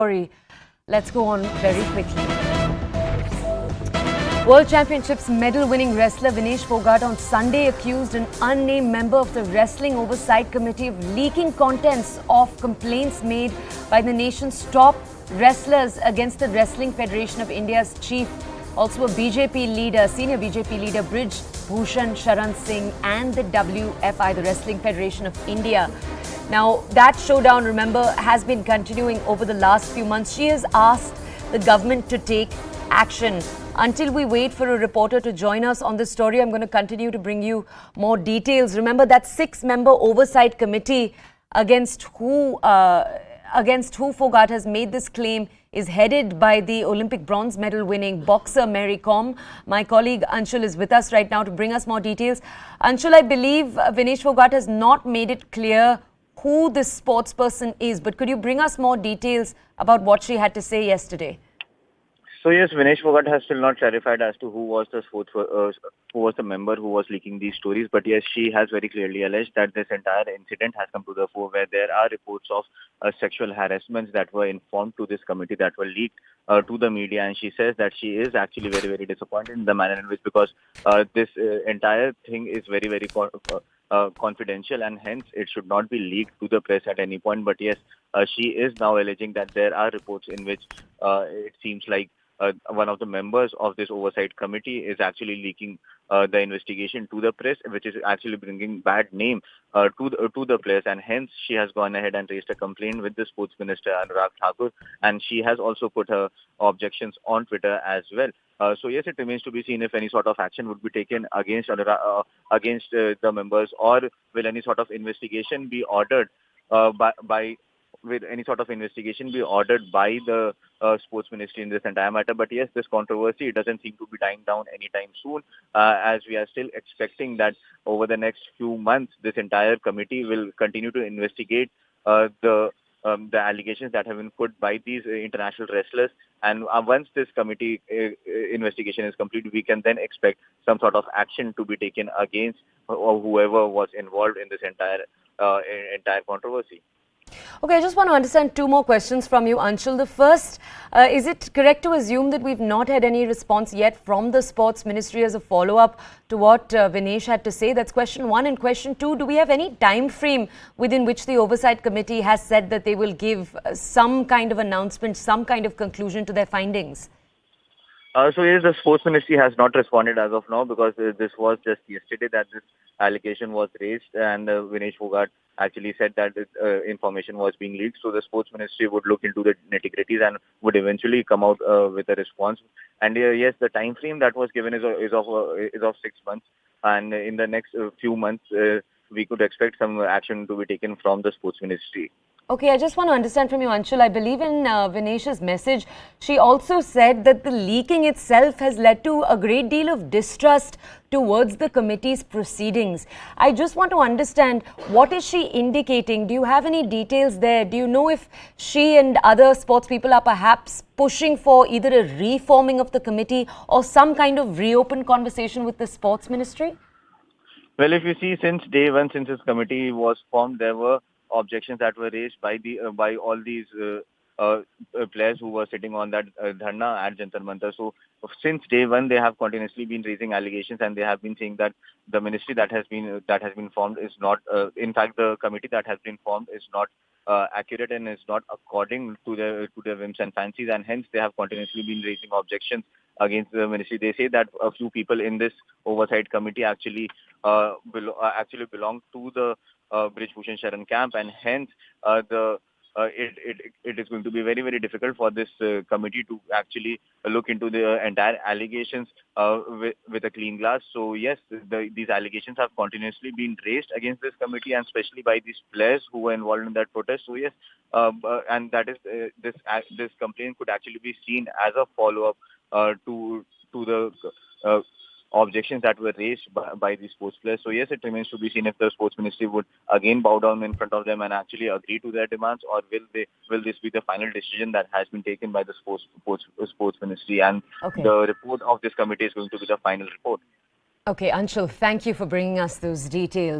Sorry, let's go on very quickly. World Championships medal-winning wrestler Vinesh Phogat on Sunday accused an unnamed member of the Wrestling Oversight Committee of leaking contents of complaints made by the nation's top wrestlers against the Wrestling Federation of India's chief, also a BJP leader, senior BJP leader Brij Bhushan Sharan Singh, and the WFI, the Wrestling Federation of India. Now, that showdown, remember, has been continuing over the last few months. She has asked the government to take action. Until we wait for a reporter to join us on this story, I'm going to continue to bring you more details. Remember that 6-member oversight committee against who Phogat has made this claim is headed by the Olympic bronze medal winning boxer Mary Kom. My colleague Anshul is with us right now to bring us more details. Anshul, I believe Vinesh Phogat has not made it clear who this sports person is, but could you bring us more details about what she had to say yesterday? So yes, Vinesh Phogat has still not clarified as to who was the member who was leaking these stories. But yes, she has very clearly alleged that this entire incident has come to the fore, where there are reports of sexual harassments that were informed to this committee, that were leaked to the media. And she says that she is actually very, very disappointed in the manner in which, because this entire thing is very, very confidential, and hence it should not be leaked to the press at any point. But yes, she is now alleging that there are reports in which it seems like one of the members of this oversight committee is actually leaking the investigation to the press, which is actually bringing bad name to the press, and hence she has gone ahead and raised a complaint with the sports minister Anurag Thakur, and she has also put her objections on Twitter as well. So yes, it remains to be seen if any sort of action would be taken against the members, or will any sort of investigation be ordered by with any sort of investigation be ordered by the sports ministry in this entire matter. But yes, this controversy doesn't seem to be dying down anytime soon, as we are still expecting that over the next few months, this entire committee will continue to investigate the allegations that have been put by these international wrestlers. And once this committee investigation is complete, we can then expect some sort of action to be taken against whoever was involved in this entire controversy. Okay, I just want to understand two more questions from you, Anshul. The first, is it correct to assume that we've not had any response yet from the sports ministry as a follow-up to what Vinesh had to say? That's question one. And question two, do we have any time frame within which the oversight committee has said that they will give some kind of announcement, some kind of conclusion to their findings? So yes, the sports ministry has not responded as of now, because this was just yesterday that this allegation was raised, and Vinesh Phogat actually said that this information was being leaked. So the sports ministry would look into the nitty-gritties and would eventually come out with a response. And yes, the time frame that was given is of 6 months, and in the next few months we could expect some action to be taken from the sports ministry. Okay, I just want to understand from you, Anshul. I believe in Vinesh's message, she also said that the leaking itself has led to a great deal of distrust towards the committee's proceedings. I just want to understand, what is she indicating? Do you have any details there? Do you know if she and other sports people are perhaps pushing for either a reforming of the committee or some kind of reopened conversation with the sports ministry? Well, if you see, since day one, since this committee was formed, there were objections that were raised by all these players who were sitting on that dharna at Jantar Mantar. So since day one, they have continuously been raising allegations, and they have been saying that the ministry that has been formed is not, in fact, the committee that has been formed is not accurate and is not according to their whims and fancies, and hence they have continuously been raising objections against the ministry. They say that a few people in this oversight committee actually belong to the Brij Bhushan Sharan camp, and hence it is going to be very, very difficult for this committee to actually look into the entire allegations with a clean glass. So yes, these allegations have continuously been raised against this committee, and especially by these players who were involved in that protest. So yes, and that is this complaint could actually be seen as a follow-up to the objections that were raised by the sports players. So yes, it remains to be seen if the sports ministry would again bow down in front of them and actually agree to their demands, or will this be the final decision that has been taken by the sports ministry, and Okay. the report of this committee is going to be the final report. Okay, Anshul, thank you for bringing us those details.